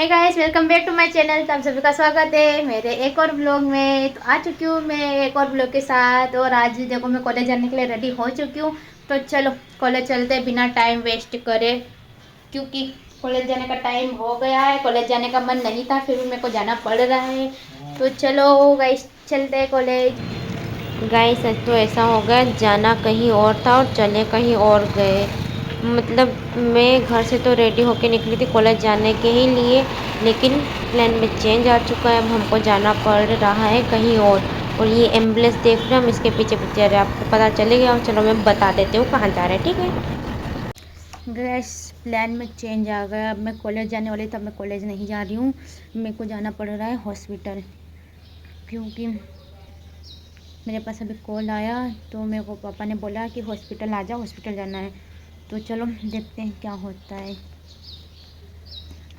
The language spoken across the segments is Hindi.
Hi guys, welcome back to my channel. तो आप सभी का स्वागत है मेरे एक और ब्लॉग में। तो आ चुकी हूँ मैं एक और ब्लॉग के साथ। और आज देखो मैं कॉलेज जाने के लिए रेडी हो चुकी हूँ। तो चलो कॉलेज चलते हैं बिना टाइम वेस्ट करे, क्योंकि कॉलेज जाने का टाइम हो गया है। कॉलेज जाने का मन नहीं था, फिर भी मेरे को जाना पड़ रहा है। तो चलो गाइस चलते हैं कॉलेज। गाइस सच तो ऐसा हो गया, जाना कहीं और था और चले कहीं और गए। मतलब मैं घर से तो रेडी होके निकली थी कॉलेज जाने के ही लिए, लेकिन प्लान में चेंज आ चुका है। अब हमको जाना पड़ रहा है कहीं और ये एम्बुलेंस देख रहे हैं हम, इसके पीछे पीछे आ रहे हैं। आपको पता चलेगा, चलो मैं बता देती हूँ कहाँ जा रहे हैं, ठीक है। गैस प्लान में चेंज आ गया। अब मैं कॉलेज जाने वाली थी, अब मैं कॉलेज नहीं जा रही हूँ। मेरे को जाना पड़ रहा है हॉस्पिटल, क्योंकि मेरे पास अभी कॉल आया। तो मेरे को पापा ने बोला कि हॉस्पिटल आ जाओ, हॉस्पिटल जाना है। तो चलो देखते हैं क्या होता है।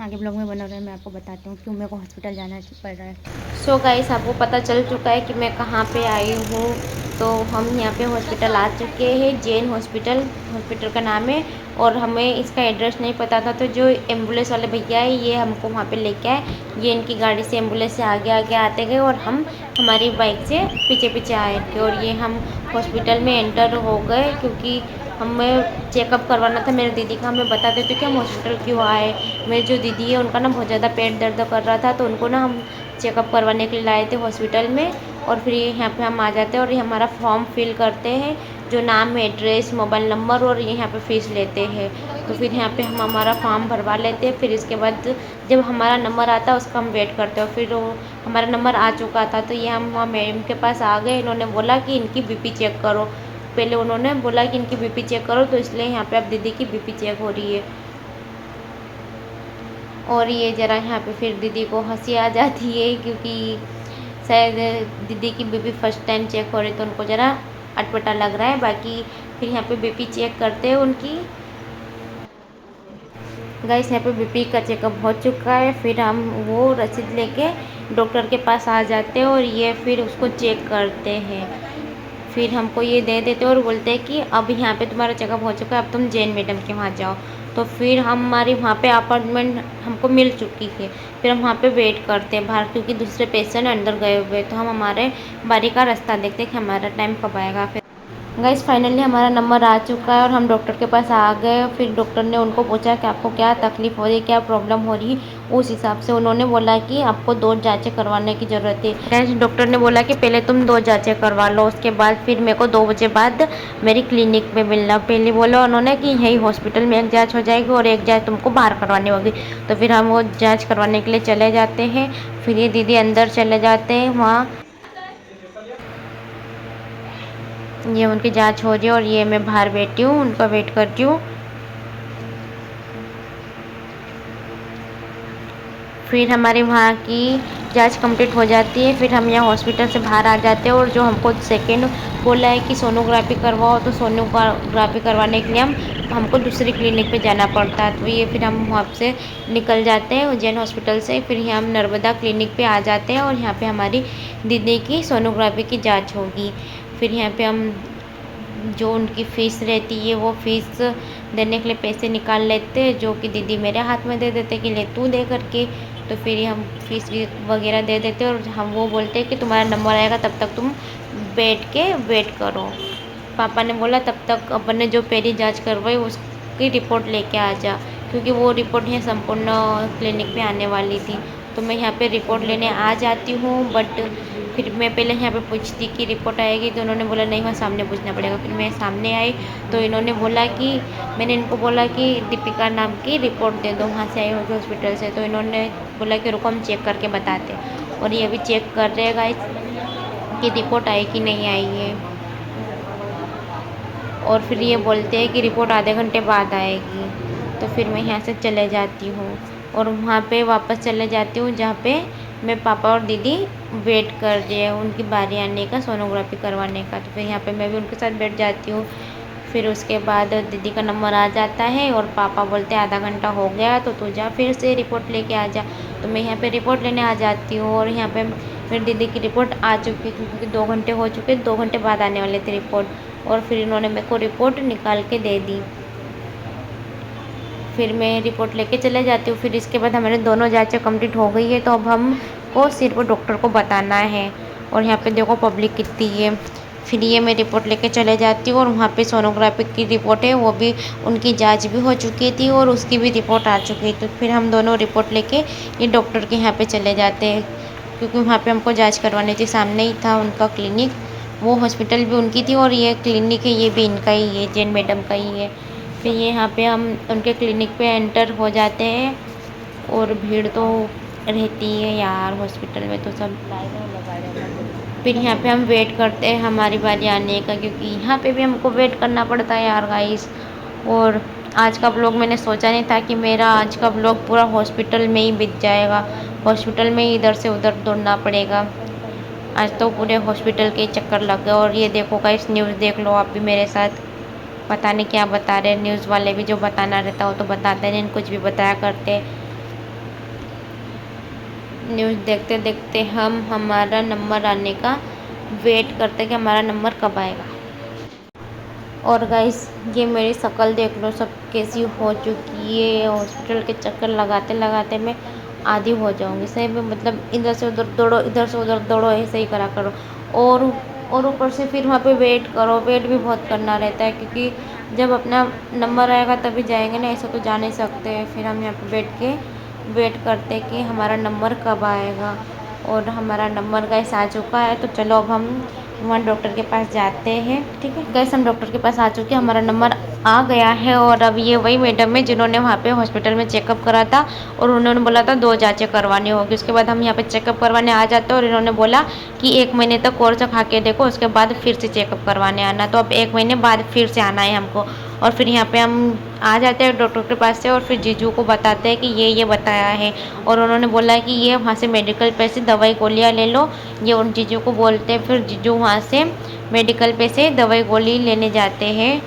आगे ब्लॉग में बना रहे, मैं आपको बताती हूँ क्यों मेरे को हॉस्पिटल जाना पड़ रहा है। सो गाइस आपको पता चल चुका है कि मैं कहाँ पे आई हूँ। तो हम यहाँ पे हॉस्पिटल आ चुके हैं, जैन हॉस्पिटल हॉस्पिटल का नाम है। और हमें इसका एड्रेस नहीं पता था, तो जो एम्बुलेंस वाले भैया है ये हमको वहाँ पे लेके आए। ये इनकी गाड़ी से एम्बुलेंस से आगे आगे आते गए और हम हमारी बाइक से पीछे पीछे आए थे। और ये हम हॉस्पिटल में एंटर हो गए, क्योंकि हमें चेकअप करवाना था मेरी दीदी का। हमें बता देते कि हम हॉस्पिटल क्यों आए। मेरी जो दीदी है उनका ना बहुत ज़्यादा पेट दर्द कर रहा था, तो उनको ना हम चेकअप करवाने के लिए लाए थे हॉस्पिटल में। और फिर यहाँ पे हम आ जाते हैं और ये हमारा फॉर्म फिल करते हैं, जो नाम एड्रेस मोबाइल नंबर, और ये यहाँ पे फ़ीस लेते हैं। तो फिर यहाँ पे हम हमारा फॉर्म भरवा लेते हैं। फिर इसके बाद जब हमारा नंबर आता है उसका हम वेट करते हैं। फिर हमारा नंबर आ चुका था, तो ये हम वहाँ मैडम के पास आ गए। इन्होंने बोला कि इनकी बीपी चेक करो। पहले उन्होंने बोला कि इनकी बीपी चेक करो, तो इसलिए यहाँ पे अब दीदी की बीपी चेक हो रही है। और ये ज़रा यहाँ पे फिर दीदी को हंसी आ जाती है, क्योंकि शायद दीदी की बीपी फर्स्ट टाइम चेक हो रही, तो उनको ज़रा अटपटा लग रहा है। बाकी फिर यहाँ पे बीपी चेक करते हैं उनकी। गाइस यहाँ पे बीपी का चेकअप हो चुका है। फिर हम वो रसीद लेके डॉक्टर के पास आ जाते हैं और ये फिर उसको चेक करते हैं। फिर हमको ये दे देते और बोलते हैं कि अब यहाँ पे तुम्हारा चेकअप हो चुका है, अब तुम जैन मैडम के वहाँ जाओ। तो फिर हमारी वहाँ पे अपार्टमेंट हमको मिल चुकी है। फिर हम वहाँ पे वेट करते हैं बाहर, क्योंकि दूसरे पेशेंट अंदर गए हुए, तो हम हमारे बारी का रास्ता देखते हैं कि हमारा टाइम कब आएगा। फिर गाइस फाइनली हमारा नंबर आ चुका है और हम डॉक्टर के पास आ गए। फिर डॉक्टर ने उनको पूछा कि आपको क्या तकलीफ़ हो रही है, क्या प्रॉब्लम हो रही है। उस हिसाब से उन्होंने बोला कि आपको 2 जांचें करवाने की ज़रूरत है। गाइस डॉक्टर ने बोला कि पहले तुम 2 जांचें करवा लो, उसके बाद फिर मेरे को 2 बजे बाद मेरी क्लिनिक में मिलना। पहले बोला उन्होंने कि यही हॉस्पिटल में एक जाँच हो जाएगी और एक जाँच तुमको बाहर करवानी होगी। तो फिर हम वो जाँच करवाने के लिए चले जाते हैं। फिर ये दीदी अंदर चले जाते हैं वहाँ। ये उनकी जांच हो रही है और ये मैं बाहर बैठी हूँ, उनका वेट करती हूँ। फिर हमारे वहाँ की जांच कंप्लीट हो जाती है। फिर हम यहाँ हॉस्पिटल से बाहर आ जाते हैं और जो हमको सेकंड बोला है कि सोनोग्राफी करवाओ, तो सोनोग्राफी करवाने के लिए हमको दूसरी क्लिनिक पे जाना पड़ता है। तो ये फिर हम वहाँ से निकल जाते हैं उज्जैन हॉस्पिटल से। फिर यहाँ हम नर्मदा क्लिनिक पे आ जाते हैं और यहाँ पे हमारी दीदी की सोनोग्राफी की जाँच होगी। फिर यहाँ पर हम जो उनकी फ़ीस रहती है वो फ़ीस देने के लिए पैसे निकाल लेते हैं, जो कि दीदी मेरे हाथ में दे देते कि ले तू दे करके। तो फिर हम फ़ीस वगैरह दे देते और हम वो बोलते हैं कि तुम्हारा नंबर आएगा तब तक तुम बैठ के वेट करो। पापा ने बोला तब तक अपन ने जो पहली जांच करवाई उसकी रिपोर्ट लेके आ जा, क्योंकि वो रिपोर्ट यहाँ संपूर्ण क्लिनिक में आने वाली थी। तो मैं यहाँ पे रिपोर्ट लेने आ जाती हूँ, बट फिर मैं पहले यहाँ पे पूछती कि रिपोर्ट आएगी, तो उन्होंने बोला नहीं वहाँ सामने पूछना पड़ेगा। फिर मैं सामने आई तो इन्होंने बोला कि मैंने इनको बोला कि दीपिका नाम की रिपोर्ट दे दो, वहाँ से आई होगी हॉस्पिटल से। तो इन्होंने बोला कि रुको हम चेक करके बताते हैं। और ये अभी चेक कर रहे हैं गाइस कि रिपोर्ट आई कि नहीं आई है। और फिर ये बोलते हैं कि रिपोर्ट आधे घंटे बाद आएगी। तो फिर मैं यहाँ से चले जाती हूँ और वहाँ पे वापस चले जाती हूँ जहाँ पे मैं पापा और दीदी वेट कर रहे हैं उनकी बारी आने का, सोनोग्राफी करवाने का। तो फिर यहाँ पे मैं भी उनके साथ बैठ जाती हूँ। फिर उसके बाद दीदी का नंबर आ जाता है और पापा बोलते हैं आधा घंटा हो गया तो तू जा फिर से रिपोर्ट लेके आ जा। तो मैं यहाँ पे रिपोर्ट लेने आ जाती हूँ और यहाँ पे मेरी दीदी की रिपोर्ट आ चुकी थी, क्योंकि 2 घंटे हो चुके, 2 घंटे बाद आने वाले थे रिपोर्ट। और फिर इन्होंने मेरे को रिपोर्ट निकाल के दे दी। फिर मैं रिपोर्ट लेके चले जाती हूँ। फिर इसके बाद हमारे दोनों जाँचें कंप्लीट हो गई है, तो अब हमको सिर्फ डॉक्टर को बताना है। और यहाँ पे देखो पब्लिक कितनी है। फिर ये मैं रिपोर्ट लेके चले जाती हूँ और वहाँ पे सोनोग्राफी की रिपोर्ट है, वो भी उनकी जांच भी हो चुकी थी और उसकी भी रिपोर्ट आ चुकी थी। तो फिर हम दोनों रिपोर्ट लेके ये डॉक्टर के यहाँ पे चले जाते हैं, क्योंकि वहाँ पे हमको जांच करवानी थी। सामने ही था उनका क्लिनिक, वो हॉस्पिटल भी उनकी थी और ये क्लिनिक है ये भी इनका ही है, जैन मैडम का ही है। फिर यहाँ पे हम उनके क्लिनिक पे एंटर हो जाते हैं और भीड़ तो रहती है यार हॉस्पिटल में, तो सब फिर यहाँ पे हम वेट करते हैं हमारी बारी आने का, क्योंकि यहाँ पे भी हमको वेट करना पड़ता है यार गाइस। और आज का ब्लॉग मैंने सोचा नहीं था कि मेरा आज का ब्लॉग पूरा हॉस्पिटल में ही बीत जाएगा, हॉस्पिटल में ही इधर से उधर दौड़ना पड़ेगा। आज तो पूरे हॉस्पिटल के चक्कर लग गए। और ये देखो गाइस, न्यूज़ देख लो आप भी मेरे साथ, पता नहीं क्या बता रहे न्यूज़ वाले भी, जो बताना रहता हो तो बताते नहीं, कुछ भी बताया करते। न्यूज़ देखते देखते हम हमारा नंबर आने का वेट करते कि हमारा नंबर कब आएगा। और गाइस ये मेरी शक्ल देख लो सब कैसी हो चुकी है। हॉस्पिटल के चक्कर लगाते लगाते मैं आधी हो जाऊंगी सही में, मतलब इधर से उधर दौड़ो, इधर से उधर दौड़ो, ऐसे ही करा करो। और ऊपर से फिर वहाँ पे वेट करो, वेट भी बहुत करना रहता है, क्योंकि जब अपना नंबर आएगा तभी जाएंगे ना, ऐसा तो जा नहीं सकते। फिर हम यहाँ पे बैठ के वेट करते कि हमारा नंबर कब आएगा। और हमारा नंबर गाइस आ चुका है, तो चलो अब हम वहाँ डॉक्टर के पास जाते हैं। ठीक है गाइस, हम डॉक्टर के पास आ चुके हैं, हमारा नंबर आ गया है। और अब ये वही मैडम है जिन्होंने वहाँ पे हॉस्पिटल में चेकअप करा था, और उन्होंने बोला था 2 जाँचें करवानी होगी। उसके बाद हम यहाँ पे चेकअप करवाने आ जाते हैं, और इन्होंने बोला कि 1 महीने तक कोर्स खा के देखो, उसके बाद फिर से चेकअप करवाने आना। तो अब 1 महीने बाद फिर से आना है हमको। और फिर यहाँ पे हम आ जाते हैं डॉक्टर के पास से, और फिर जीजू को बताते हैं कि ये बताया है। और उन्होंने बोला कि ये वहाँ से मेडिकल पे से दवाई गोलियाँ ले लो, ये उन जीजू को बोलते हैं। फिर जीजू वहाँ से मेडिकल पे से दवाई गोली लेने जाते हैं।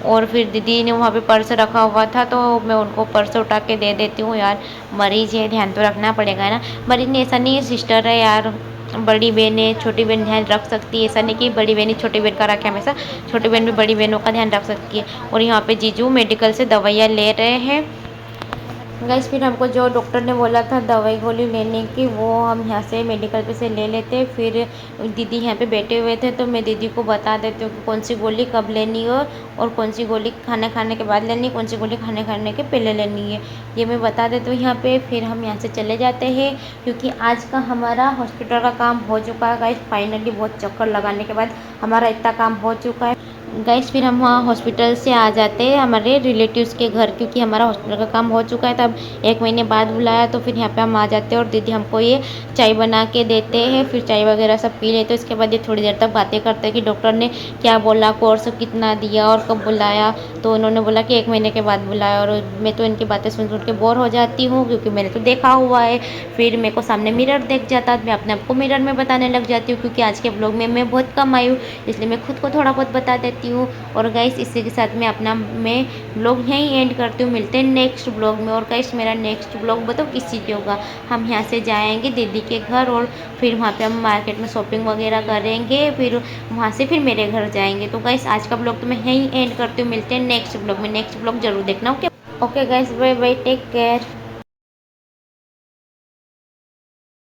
और फिर दीदी ने वहाँ पे पर्स रखा हुआ था, तो मैं उनको पर्स उठा के दे देती हूँ। यार मरीज़ है, ध्यान तो रखना पड़ेगा ना। मरीज़ ने ऐसा नहीं है, सिस्टर है यार, बड़ी बहन है, छोटी बहन ध्यान रख सकती है। ऐसा नहीं कि बड़ी बहन ही छोटी बहन का रखे हमेशा, छोटी बहन भी बड़ी बहनों का ध्यान रख सकती है। और यहाँ पे जीजू मेडिकल से दवाइयाँ ले रहे हैं गाइस। फिर हमको जो डॉक्टर ने बोला था दवाई गोली लेने की, वो हम यहाँ से मेडिकल पे से ले लेते। फिर दीदी यहाँ पे बैठे हुए थे, तो मैं दीदी को बता देती हूँ कि कौन सी गोली कब लेनी है, और कौन सी गोली खाना खाने के बाद लेनी है, कौन सी गोली खाने के पहले लेनी है, ये मैं बता देती हूँ यहाँ पे। फिर हम यहाँ से चले जाते हैं, क्योंकि आज का हमारा हॉस्पिटल का काम हो चुका है गाइस। फाइनली बहुत चक्कर लगाने के बाद हमारा इतना काम हो चुका है गाइस। फिर हम वहाँ हॉस्पिटल से आ जाते हैं हमारे रिलेटिव्स के घर, क्योंकि हमारा हॉस्पिटल का काम हो चुका है। तब 1 महीने बाद बुलाया, तो फिर यहाँ पे हम आ जाते हैं, और दीदी हमको ये चाय बना के देते हैं। फिर चाय वगैरह सब पी लेते हैं। उसके बाद ये थोड़ी देर तक बातें करते हैं कि डॉक्टर ने क्या बोला, कोर्स कितना दिया और कब बुलाया। तो उन्होंने बोला कि 1 महीने के बाद बुलाया। और मैं तो इनकी बातें सुन सुन के बोर हो जाती हूँ, क्योंकि मैंने तो देखा हुआ है। फिर मेरे को सामने मिरर देख जाता, मैं अपने आप को मिरर में बताने लग जाती हूँ, क्योंकि आज के ब्लॉग में मैं बहुत कम आई हूँ, इसलिए मैं खुद को थोड़ा बहुत बता देती हूँ। और गाइस इसी के साथ मैं ब्लॉग यहीं एंड करती हूँ। मिलते हैं नेक्स्ट ब्लॉग में। और गाइस मेरा नेक्स्ट ब्लॉग बताओ किस चीज़ होगा। हम यहाँ से जाएंगे दीदी के घर, और फिर वहाँ पे हम मार्केट में शॉपिंग वगैरह करेंगे, फिर वहाँ से फिर मेरे घर जाएंगे। तो गाइस आज का ब्लॉग तो मैं यहीं एंड करती हूँ। मिलते हैं नेक्स्ट ब्लॉग में, नेक्स्ट ब्लॉग जरूर देखना। Okay okay guys, bye bye, take care.